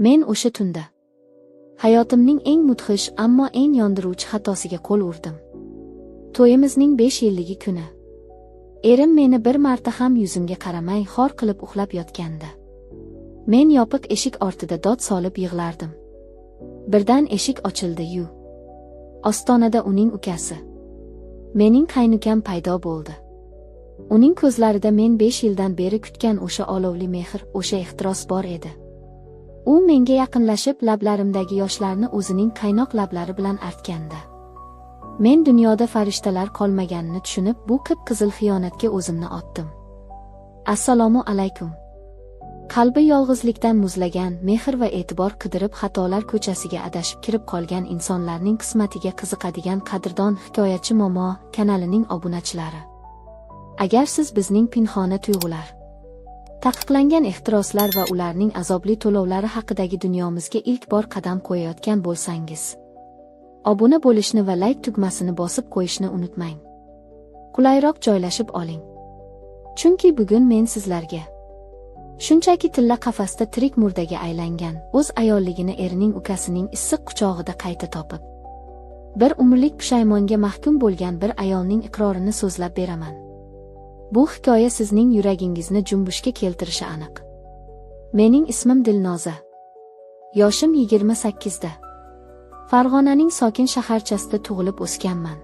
Men o'sha tunda hayotimning eng mudhish, ammo eng yondiruvchi xatosiga qo'l urdim. To'yimizning 5 yilligi kuni. Erim meni bir marta ham yuzimga qaramay xor qilib uxlab yotgandi. Men yopiq eshik ortida dod solib yig'lardim. Birdan eshik ochildi-yu. Ostonada uning ukasi, mening qaynukam paydo bo'ldi. Uning ko'zlarida men 5 yildan beri kutgan o'sha olovli mehr, o'sha ehtiros bor edi. U menga yaqinlashib, lablarimdagi yoshlarni o'zining qaynoq lablari bilan artgandi. Men dunyoda farishtalar qolmaganini tushunib, bu qip-qizil xiyonatga o'zimni otdim. Assalomu alaykum. Qalbi yolg'izlikdan muzlagan, mehr va e'tibor qidirib xatolar ko'chasiga adashib kirib qolgan insonlarning qismatiga qiziqadigan qadrdon hikoyachi Momo kanalining obunachilari. Agar siz bizning pinhona tuyg'ular, taqiqlangan ehtiroslar va ularning azobli to'lovlari haqidagi dunyomizga ilk bor qadam qo'yayotgan bo'lsangiz, obuna bo'lishni va like tugmasini bosib qo'yishni unutmang. Qulayroq joylashib oling. Chunki bugun men sizlarga shunchaki tilla qafasda tirik murdaga aylangan, o'z ayolligini erining ukasining issiq quchog'ida qayta topib, bir umrlik pushaymonga mahkum bo'lgan bir ayolning iqrorini so'zlab beraman. Bu hikoya sizning yuragingizni junbushga keltirishi aniq. Mening ismim Dilnoza. Yoshim 28 da. Farg'onaning sokin shaharchasida tug'ilib o'sganman.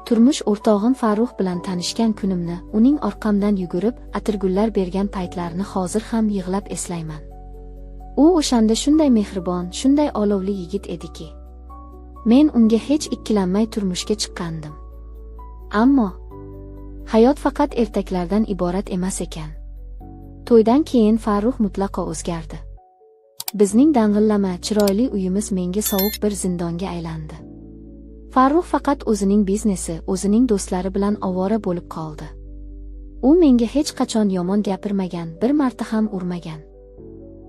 Turmush o'rtog'im Farruh bilan tanishgan kunimni, uning orqamdan yugurib, atirgullar bergan paytlarni hozir ham yig'lab eslayman. U o'shanda shunday mehribon, shunday olovli yigit ediki, men unga hech ikkilanmay turmushga chiqqandim. Ammo hayot faqat ertaklardan iborat emas ekan. To'ydan keyin Farruh mutlaqo o'zgardi. Bizning dang'illama, chiroyli uyimiz menga sovuq bir zindonga aylandi. Farruh faqat o'zining biznesi, o'zining do'stlari bilan ovora bo'lib qoldi. U menga hech qachon yomon gapirmagan, bir marta ham urmagan.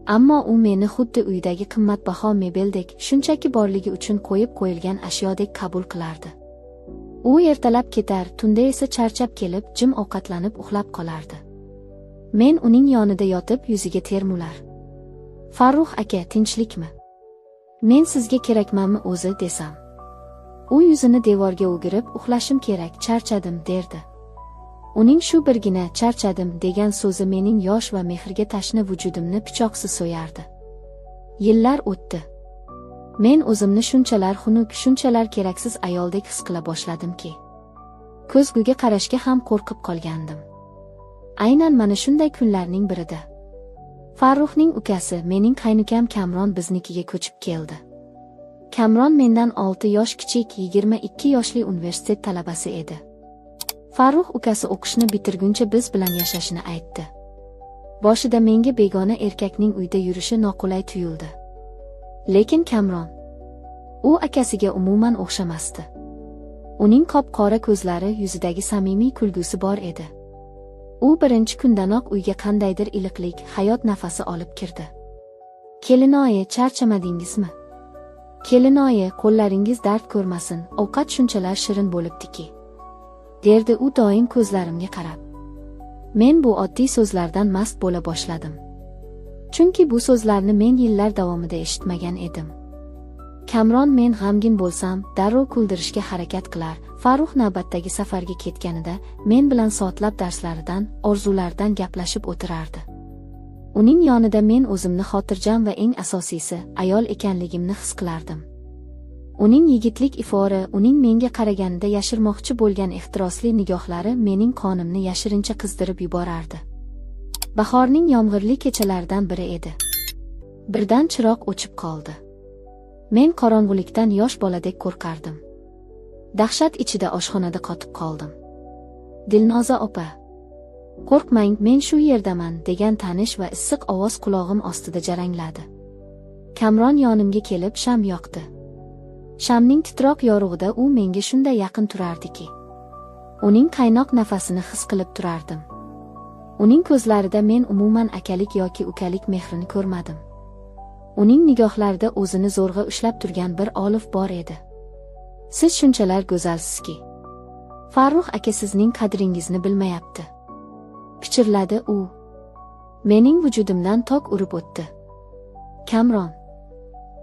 Ammo u meni xuddi uydagi qimmatbaho mebeldek, shunchaki borligi uchun qo'yib qo'yilgan ashyodek qabul qilardi. U ertalab ketar, tunda esa charchab kelib, jim ovqatlanib uxlab qolardi. Men uning yonida yotib yuziga termular. Farruh aka, tinchlikmi? Men sizga kerakmanmi o'zi desam. U yuzini devorga o'girib, uxlashim kerak, charchadim derdi. Uning shu birgina charchadim degan so'zi mening yosh va mehrga tashna vujudimni pichoqsiz so'yardi. Yillar o'tdi. Men o'zimni shunchalar xunuk, shunchalar keraksiz ayoldek his qila boshladimki, ko'zguga qarashga ham qo'rqib qolgandim. Aynan mana shunday kunlarning birida Farruhning ukasi, mening qaynukam Kamron biznikiga ko'chib keldi. Kamron mendan 6 yosh kichik, 22 yoshli universitet talabasi edi. Farruh ukasi o'qishni bitirguncha biz bilan yashashini aytdi. Boshida menga begona erkakning uyda yurishi noqulay tuyuldi. Lekin Kamron, u akasiga umuman o'xshamasdi. Uning qop-qora ko'zlari, yuzidagi samimiy kulgusi bor edi. U birinchi kundanoq uyga qandaydir iliqlik, hayot nafasi olib kirdi. Kelinoyi, charchamadingizmi? Kelinoyi, qo'llaringiz dard ko'rmasin, ovqat shunchalar shirin bo'libdiki, derdi u doim ko'zlarimga qarab. Men bu oddiy so'zlardan mast bo'la boshladim. Chunki bu so'zlarni men yillar davomida eshitmagan edim. Kamron men g'amgin bo'lsam, darrov kuldirishga harakat qilar. Farruh navbatdagi safarga ketganida men bilan soatlab darslaridan, orzularidan gaplashib o'tirardi. Uning yonida men o'zimni xotirjam va eng asosiysi, ayol ekanligimni his qilardim. Uning yigitlik ifori, uning menga qaraganida yashirmoqchi bo'lgan ehtirosli nigohlari mening qonimni yashirincha qizdirib yuborardi. Bahorning yomg'irli kechalaridan biri edi. Birdan chiroq o'chib qoldi. Men qorong'ulikdan yosh boladek qo'rqardim. Dahshat ichida oshxonada qotib qoldim. Dilnoza opa, qo'rqmang, men shu yerdaman degan tanish va issiq ovoz qulog'im ostida jarangladi. Kamron yonimga kelib sham yoqdi. Shamning titroq yorug'ida u menga shunday yaqin turardiki, uning qaynoq nafasini his qilib turardim. Uning ko'zlarida men umuman akalik yoki ukalik mehrini ko'rmadim. Uning nigohlarida o'zini zo'rg'a ushlab turgan bir olif bor edi. Siz shunchalar go'zalsizki, Farruh aka sizning qadringizni bilmayapti, pichirladi u. Mening vujudimdan tok urib o'tdi. Kamron,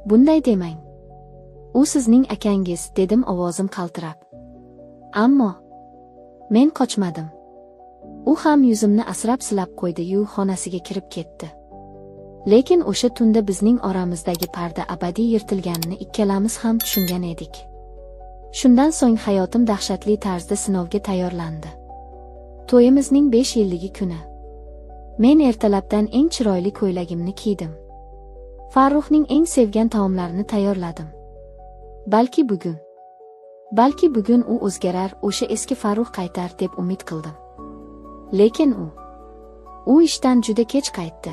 bunday demang. U sizning akangiz, dedim ovozim qaltirab. Ammo men qochmadim. U ham yuzimni asrab silab qo'ydi-yu xonasiga kirib ketdi. Lekin o'sha tunda bizning oramizdagi parda abadiy yirtilganini ikkalamiz ham tushungan edik. Shundan so'ng hayotim dahshatli tarzda sinovga tayyorlandi. To'yimizning 5 yilligi kuni. Men ertalabdan eng chiroyli ko'ylagimni kiydim. Farruxning eng sevgan taomlarini tayyorladim. Balki bugun u o'zgarar, o'sha eski Farrux qaytar deb umid qildim. Lekin u ishdan juda kech qaytdi.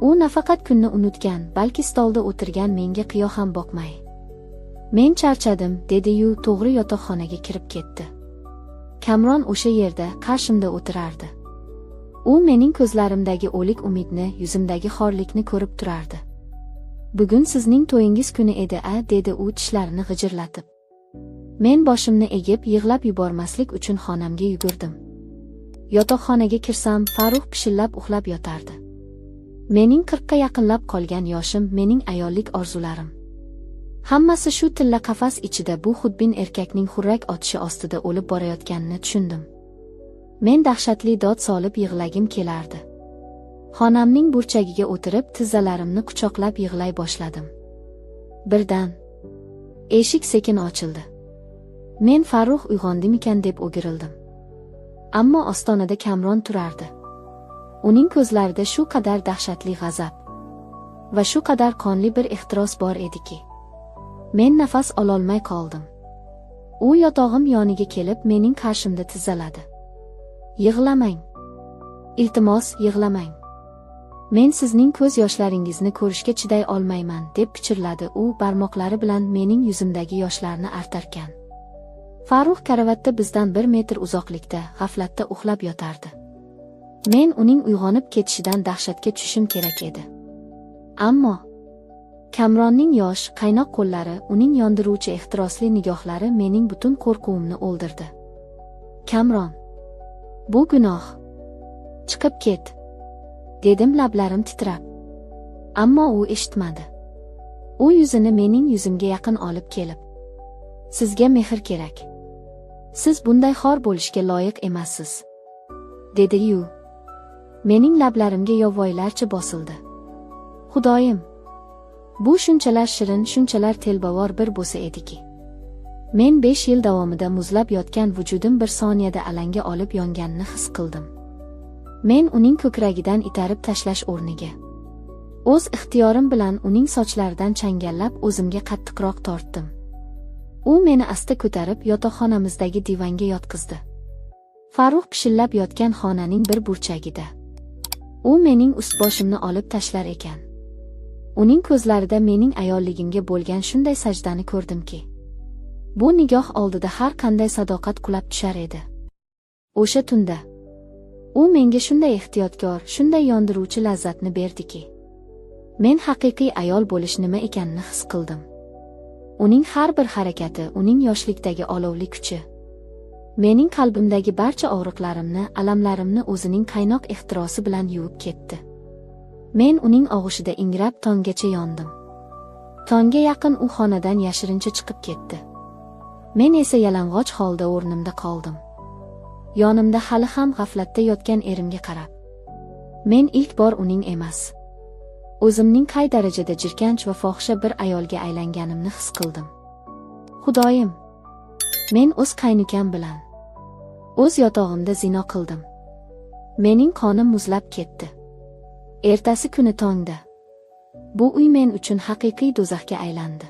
U nafaqat kunni unutgan, balki stolda o'tirgan menga qiyo ham boqmay. Men charchadim, dedi-yu to'g'ri yotoqxonaga kirib ketdi. Kamron o'sha yerda qarshimda o'tirardi. U mening ko'zlarimdagi o'lik umidni, yuzimdagi xorlikni ko'rib turardi. Bugun sizning to'yingiz kuni edi-a, dedi u tishlarini g'ijirlatib. Men boshimni egib yig'lab yubormaslik uchun xonamga yugurdim. Yotoqxonaga kirsam, Farrux pishillab uxlab yotardi. Mening 40 ga yaqinlab qolgan yoshim, mening ayollik orzularim. Hammasi shu tilla qafas ichida bu xudbin erkakning xurrak otishi ostida o'lib borayotganini tushundim. Men dahshatli dod solib yig'lagim kelardi. Xonamning burchagiga o'tirib, tizzalarimni quchoqlab yig'lay boshladim. Birdan eshik sekin ochildi. Men Farrux uyg'ondimikan deb o'girildim. Ammo ostonada Kamron turardi. Uning ko'zlarida shu qadar dahshatli g'azab va shu qadar qonli bir ehtiros bor ediki, men nafas ololmay qoldim. U yotog'im yoniga kelib, mening qarshimda tizzaladi. Yig'lamang. Iltimos, yig'lamang. Men sizning ko'z yoshlaringizni ko'rishga chiday olmayman, deb pichirladi u barmoqlari bilan mening yuzimdagi yoshlarni artarkan. Farrux karavotda bizdan 1 metr uzoqlikda, g'aflatda uxlab yotardi. Men uning uyg'onib ketishidan dahshatga tushishim kerak edi. Ammo Kamronning yosh, qaynoq qo'llari, uning yondiruvchi ehtirosli nigohlari mening butun qo'rquvimni o'ldirdi. Kamron, bu gunoh. Chiqib ket, dedim lablarim titrab. Ammo u eshitmadi. U yuzini mening yuzimga yaqin olib kelib, sizga mehr kerak. Siz bunday xor bo'lishga loyiq emassiz, dedi-yu. Mening lablarimga yovvoyilarcha bosildi. Xudoyim, bu shunchalar shirin, shunchalar telbavor bir bo'lsa ediki. Men 5 yil davomida muzlab yotgan vujudim bir soniyada alanga olib yonganini his qildim. Men uning ko'kragidan itarib tashlash o'rniga o'z ixtiyorim bilan uning sochlaridan changallab o'zimga qattiqroq tortdim. U meni asta ko'tarib yotoqxonamizdagi divanga yotqizdi. Farrux pishillab yotgan xonaning bir burchagida. U mening ust-boshimni olib tashlar ekan. Uning ko'zlarida mening ayolligimga bo'lgan shunday sajdani ko'rdimki, bu nigoh oldida har qanday sadoqat qulab tushar edi. O'sha tunda u menga shunday ehtiyotkor, shunday yondiruvchi lazzatni berdiki, men haqiqiy ayol bo'lish nima ekanini his qildim. Uning har bir harakati, uning yoshlikdagi olovli kuchi mening qalbimdagi barcha og'riqlarimni, alamlarimni o'zining qaynoq ehtirosi bilan yuvib ketdi. Men uning og'ushida ingrab tonggacha yondim. Tongga yaqin u xonadan yashirincha chiqib ketdi. Men esa yalang'och holda o'rnimda qoldim. Yonimda hali ham g'aflatda yotgan erimga qarab, men ilk bor uning emas, o'zimning qay darajada jirkanch va fohisha bir ayolga aylanganimni his qildim. Xudoyim, men o'z qaynukam bilan o'z yotog'imda zino qildim. Mening qonim muzlab ketdi. Ertasi kuni tongda bu uy men uchun haqiqiy do'zaxga aylandi.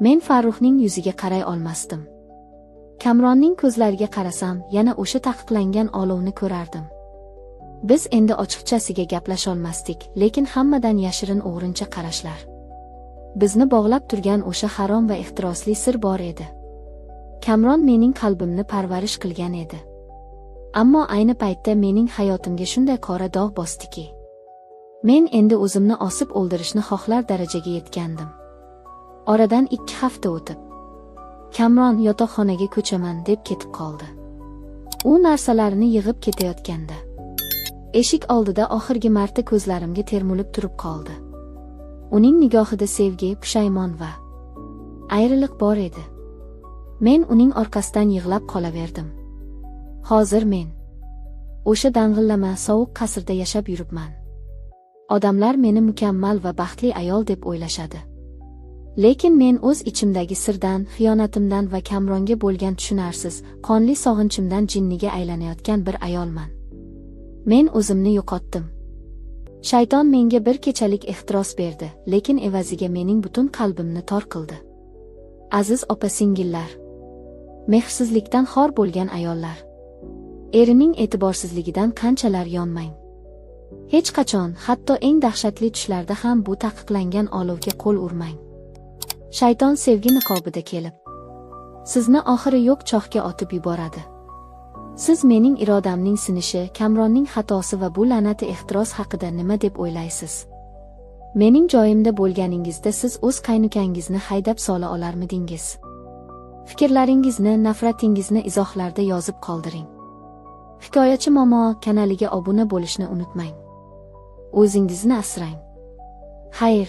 Men Farruxning yuziga qaray olmasdim. Kamronning ko'zlariga qarasam, yana o'sha taqiqlangan olovni ko'rardim. Biz endi ochiqchasiga gaplasholmasdik, lekin hammadan yashirin o'g'rincha qarashlar. Bizni bog'lab turgan o'sha harom va ehtirosli sir bor edi. Kamron mening qalbimni parvarish qilgan edi. Ammo ayni paytda mening hayotimga shunday qora dog' bosdiki, men endi o'zimni osib o'ldirishni xohlar darajaga yetgandim. Oradan 2 hafta o'tib, Kamron yotoqxonaga ko'chaman deb ketib qoldi. U narsalarini yig'ib ketayotganda eshik oldida oxirgi marta ko'zlarimga termulib turib qoldi. Uning nigohida sevgi, pushaymon va ayriliq bor edi. Men uning orqasidan yig'lab qolaverdim. Hozir men o'sha dang'illama sovuq qasrda yashab yuribman. Odamlar meni mukammal va baxtli ayol deb o'ylashadi. Lekin men o'z ichimdagi sirdan, xiyonatimdan va Kamronga bo'lgan tushunarsiz, qonli sog'inchimdan jinniga aylanayotgan bir ayolman. Men o'zimni yo'qotdim. Shayton menga bir kechalik ehtiros berdi, lekin evaziga mening butun qalbimni tor qildi. Aziz opa-singillar, mehrsizlikdan xor bo'lgan ayollar, erining e'tiborsizligidan qanchalar yonmang. Hech qachon, hatto eng dahshatli tushlarda ham bu taqiqlangan olovga qo'l urmang. Shayton sevgi niqobida kelib, sizni oxiri yo'q chohga otib yuboradi. Siz mening irodamning sinishi, Kamronning xatosi va bu la'nati ehtiros haqida nima deb o'ylaysiz? Mening joyimda bo'lganingizda siz o'z qaynukangizni haydab sola olarmidingiz? Fikrlaringizni, nafratingizni izohlarda yozib qoldiring. Hikoyachi Momo kanaliga obuna bo'lishni unutmang. O'zingizni asrang. Xayr.